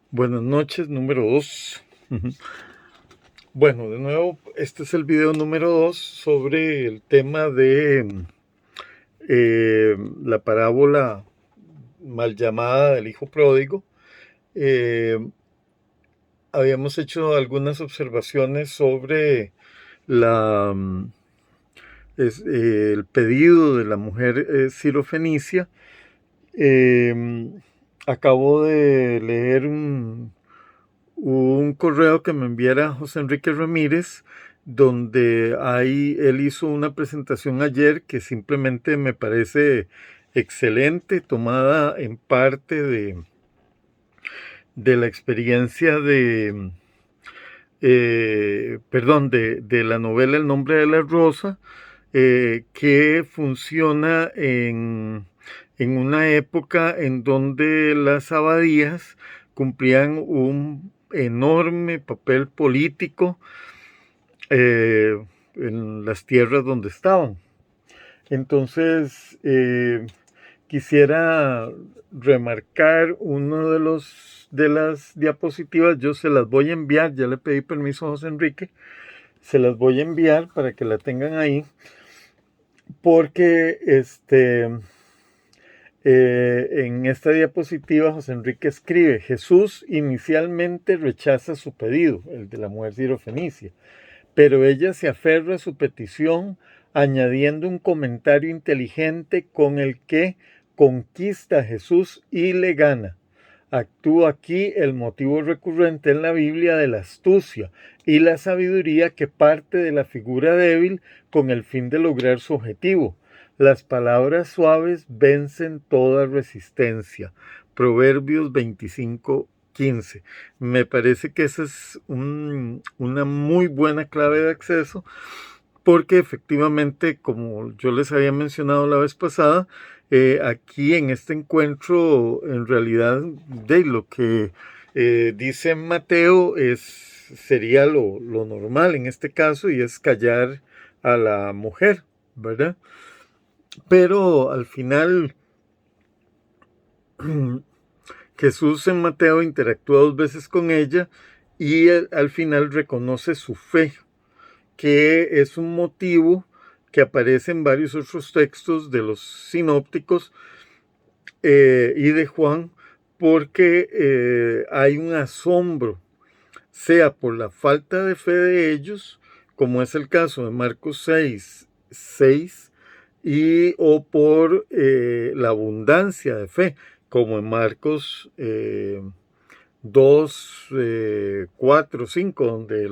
Buenas noches, número 2. Bueno, de nuevo, este es el video número 2 sobre el tema de la parábola mal llamada del hijo pródigo. Eh, Habíamos hecho algunas observaciones sobre la, el pedido de la mujer sirofenicia. Eh, Acabo de leer un correo que me enviara José Enrique Ramírez, donde él hizo una presentación ayer que simplemente me parece excelente, tomada en parte de la experiencia de la novela El nombre de la rosa, que funciona en una época en donde las abadías cumplían un enorme papel político en las tierras donde estaban. Entonces, quisiera remarcar uno de las diapositivas. Yo se las voy a enviar, ya le pedí permiso a José Enrique, se las voy a enviar para que la tengan ahí, porque en esta diapositiva José Enrique escribe: Jesús inicialmente rechaza su pedido, el de la mujer sirofenicia, pero ella se aferra a su petición, añadiendo un comentario inteligente con el que conquista a Jesús y le gana. Actúa aquí el motivo recurrente en la Biblia de la astucia y la sabiduría que parte de la figura débil con el fin de lograr su objetivo. Las palabras suaves vencen toda resistencia. Proverbios 25:15. Me parece que esa es una muy buena clave de acceso, porque efectivamente, como yo les había mencionado la vez pasada, aquí en este encuentro, en realidad, de lo que dice Mateo sería lo normal en este caso, y es callar a la mujer, ¿verdad? Pero al final, Jesús en Mateo interactúa 2 veces con ella y al final reconoce su fe, que es un motivo que aparece en varios otros textos de los sinópticos y de Juan, porque hay un asombro, sea por la falta de fe de ellos, como es el caso de Marcos 6:6, o por la abundancia de fe, como en Marcos 2, 4, 5, donde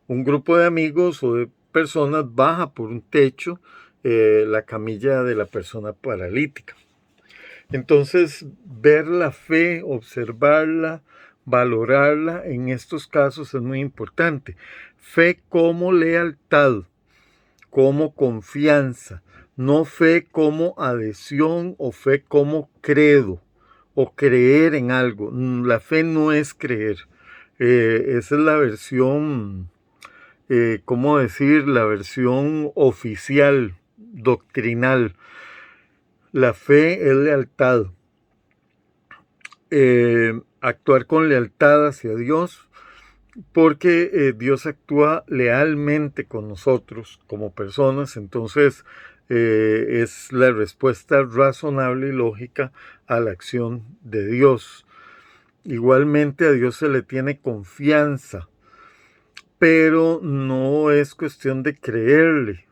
un grupo de amigos o de personas baja por un techo la camilla de la persona paralítica. Entonces, ver la fe, observarla, valorarla en estos casos es muy importante. Fe como lealtad, como confianza, no fe como adhesión o fe como credo o creer en algo. La fe no es creer. Esa es la versión, ¿cómo decir? La versión oficial, doctrinal. La fe es lealtad. Actuar con lealtad hacia Dios, porque Dios actúa lealmente con nosotros como personas. Entonces es la respuesta razonable y lógica a la acción de Dios. Igualmente a Dios se le tiene confianza, pero no es cuestión de creerle,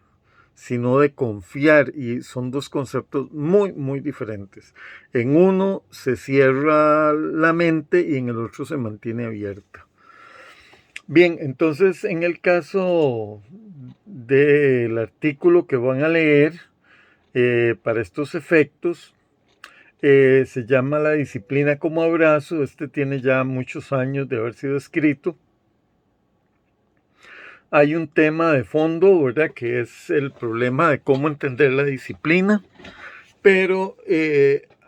sino de confiar, y son dos conceptos muy, muy diferentes. En uno se cierra la mente y en el otro se mantiene abierta. Bien, entonces en el caso del artículo que van a leer, para estos efectos, se llama La disciplina como abrazo. Este tiene ya muchos años de haber sido escrito. Hay un tema de fondo, ¿verdad?, que es el problema de cómo entender la disciplina, pero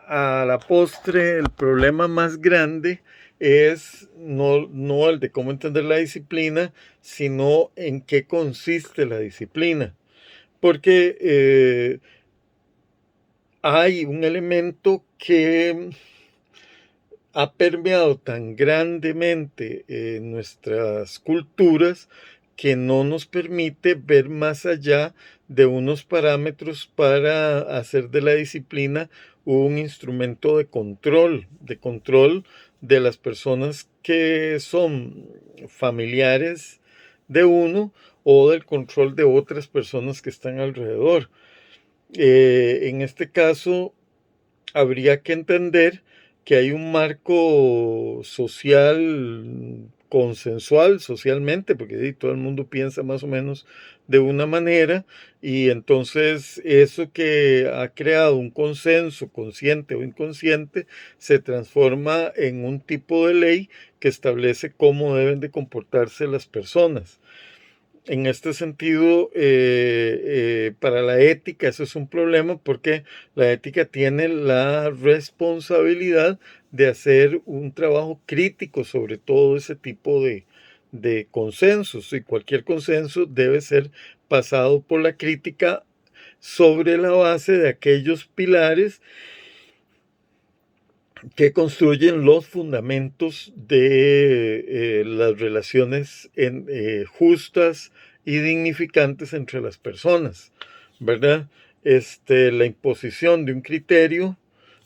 a la postre el problema más grande es no el de cómo entender la disciplina, sino en qué consiste la disciplina. Porque hay un elemento que ha permeado tan grandemente nuestras culturas que no nos permite ver más allá de unos parámetros para hacer de la disciplina un instrumento de control de las personas que son familiares de uno o del control de otras personas que están alrededor. En este caso, habría que entender que hay un marco social consensual socialmente, porque todo el mundo piensa más o menos de una manera, y entonces eso que ha creado un consenso consciente o inconsciente se transforma en un tipo de ley que establece cómo deben de comportarse las personas. En este sentido, para la ética eso es un problema porque la ética tiene la responsabilidad de hacer un trabajo crítico sobre todo ese tipo de consensos, y cualquier consenso debe ser pasado por la crítica sobre la base de aquellos pilares que construyen los fundamentos de las relaciones justas y dignificantes entre las personas, ¿verdad? La imposición de un criterio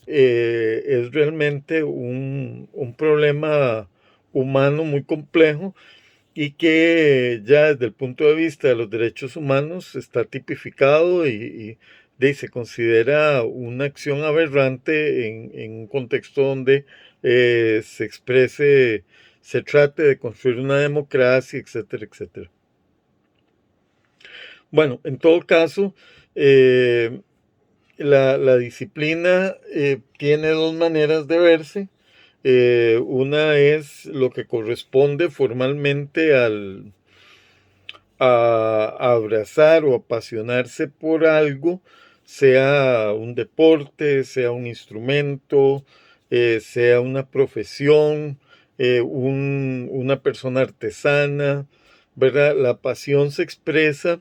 es realmente un problema humano muy complejo y que ya desde el punto de vista de los derechos humanos está tipificado y se considera una acción aberrante en un contexto donde se exprese, se trate de construir una democracia, etcétera, etcétera. Bueno, en todo caso, eh, la disciplina tiene dos maneras de verse. Una es lo que corresponde formalmente a abrazar o apasionarse por algo, sea un deporte, sea un instrumento, sea una profesión, una persona artesana, ¿verdad? La pasión se expresa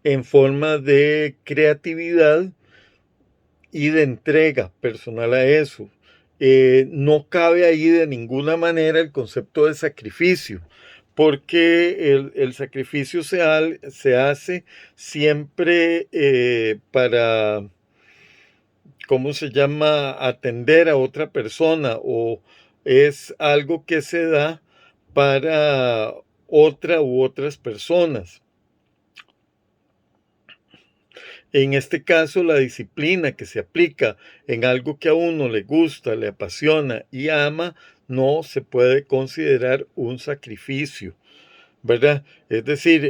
en forma de creatividad y de entrega personal a eso. No cabe ahí de ninguna manera el concepto de sacrificio, porque el sacrificio se hace siempre para, ¿cómo se llama?, atender a otra persona, o es algo que se da para otra u otras personas. En este caso, la disciplina que se aplica en algo que a uno le gusta, le apasiona y ama, no se puede considerar un sacrificio, ¿verdad? Es decir,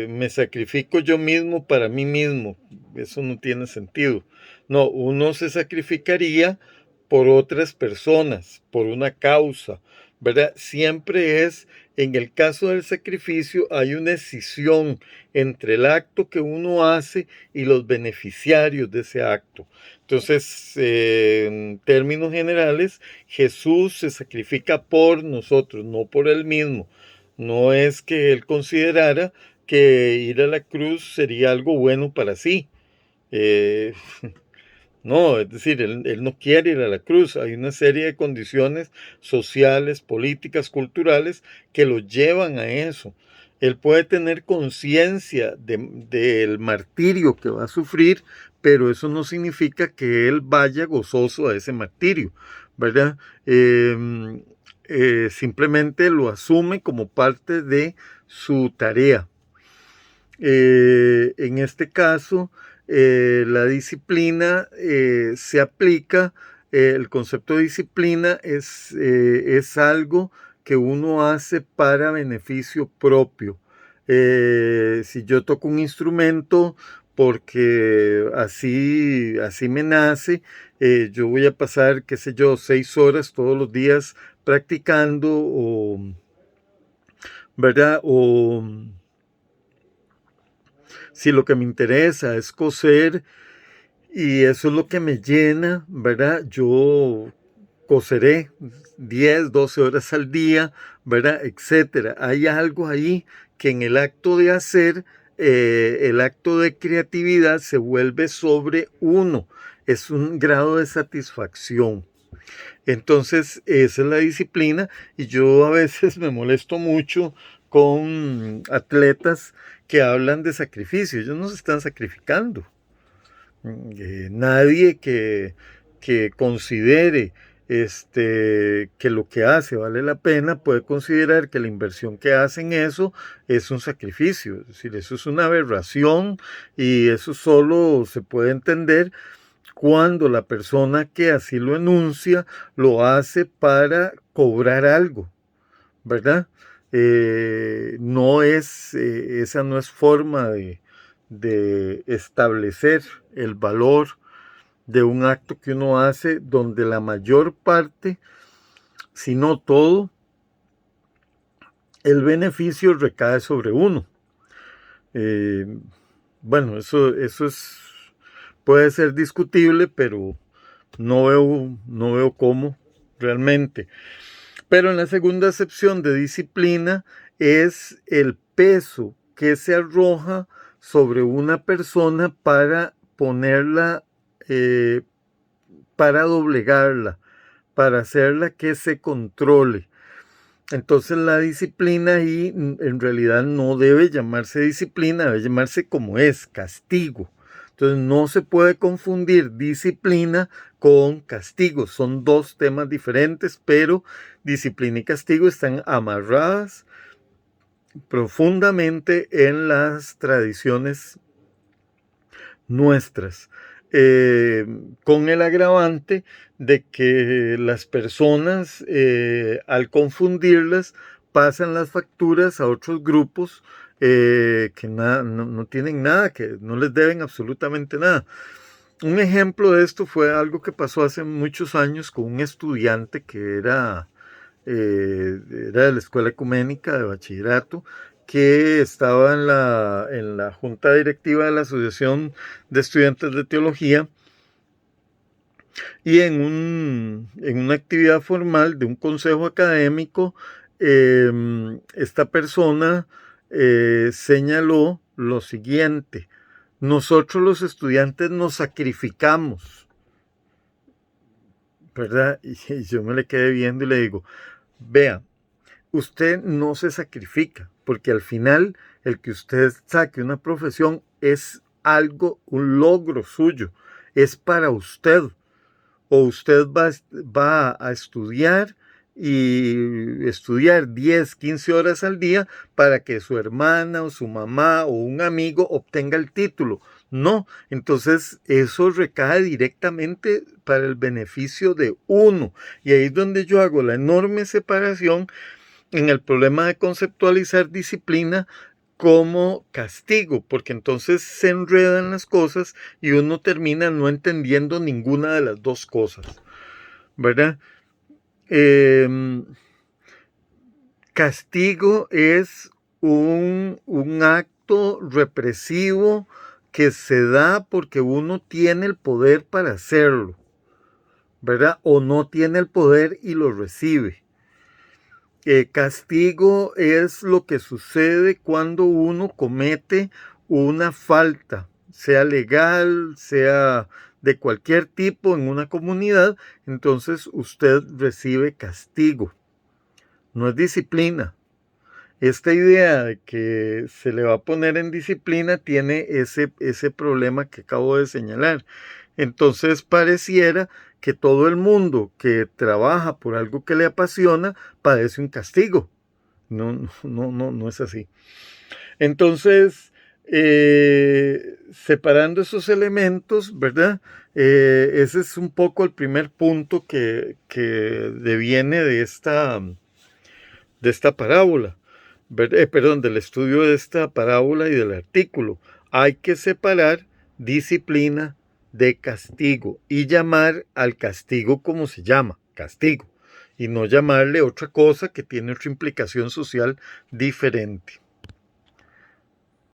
me sacrifico yo mismo para mí mismo. Eso no tiene sentido. No, uno se sacrificaría por otras personas, por una causa, ¿verdad? Siempre es, en el caso del sacrificio, hay una escisión entre el acto que uno hace y los beneficiarios de ese acto. Entonces, en términos generales, Jesús se sacrifica por nosotros, no por él mismo. No es que él considerara que ir a la cruz sería algo bueno para sí. Eh, no, es decir, él no quiere ir a la cruz. Hay una serie de condiciones sociales, políticas, culturales que lo llevan a eso. Él puede tener conciencia del martirio que va a sufrir, pero eso no significa que él vaya gozoso a ese martirio, ¿verdad? Simplemente lo asume como parte de su tarea. En este caso, la disciplina se aplica, el concepto de disciplina es algo que uno hace para beneficio propio. Si yo toco un instrumento porque así me nace, yo voy a pasar, qué sé yo, 6 horas todos los días practicando, ¿verdad? O si lo que me interesa es coser y eso es lo que me llena, ¿verdad? Yo coseré 10, 12 horas al día, ¿verdad? Etcétera. Hay algo ahí que en el acto de hacer, el acto de creatividad se vuelve sobre uno. Es un grado de satisfacción. Entonces, esa es la disciplina y yo a veces me molesto mucho con atletas que hablan de sacrificio. Ellos no se están sacrificando. Nadie que considere que lo que hace vale la pena puede considerar que la inversión que hace en eso es un sacrificio. Es decir, eso es una aberración y eso solo se puede entender cuando la persona que así lo enuncia lo hace para cobrar algo, ¿verdad? No es, esa no es forma de establecer el valor de un acto que uno hace donde la mayor parte, si no todo, el beneficio recae sobre uno. Eh, bueno, eso puede ser discutible, pero no veo cómo realmente. Pero en la segunda acepción de disciplina es el peso que se arroja sobre una persona para ponerla, para doblegarla, para hacerla que se controle. Entonces la disciplina ahí en realidad no debe llamarse disciplina, debe llamarse como es, castigo. Entonces no se puede confundir disciplina con castigo. Son dos temas diferentes, pero disciplina y castigo están amarradas profundamente en las tradiciones nuestras, con el agravante de que las personas, al confundirlas, pasan las facturas a otros grupos que no tienen nada, que no les deben absolutamente nada. Un ejemplo de esto fue algo que pasó hace muchos años con un estudiante que era de la escuela ecuménica de bachillerato, que estaba en la junta directiva de la Asociación de Estudiantes de Teología y en una actividad formal de un consejo académico, esta persona señaló lo siguiente: nosotros los estudiantes nos sacrificamos, ¿verdad? Y yo me le quedé viendo y le digo, vea, usted no se sacrifica, porque al final el que usted saque una profesión es algo, un logro suyo, es para usted. O usted va a estudiar y estudiar 10, 15 horas al día para que su hermana o su mamá o un amigo obtenga el título. No, entonces eso recae directamente para el beneficio de uno. Y ahí es donde yo hago la enorme separación en el problema de conceptualizar disciplina como castigo, porque entonces se enredan las cosas y uno termina no entendiendo ninguna de las dos cosas, ¿verdad? Castigo es un acto represivo que se da porque uno tiene el poder para hacerlo, ¿verdad? O no tiene el poder y lo recibe. Castigo es lo que sucede cuando uno comete una falta, sea legal, sea de cualquier tipo en una comunidad, entonces usted recibe castigo. No es disciplina. Esta idea de que se le va a poner en disciplina tiene ese problema que acabo de señalar. Entonces pareciera que todo el mundo que trabaja por algo que le apasiona padece un castigo. No es así. Entonces, separando esos elementos, ¿verdad? Ese es un poco el primer punto que deviene de esta parábola, perdón, del estudio de esta parábola y del artículo. Hay que separar disciplina de castigo y llamar al castigo como se llama, castigo, y no llamarle otra cosa que tiene otra implicación social diferente.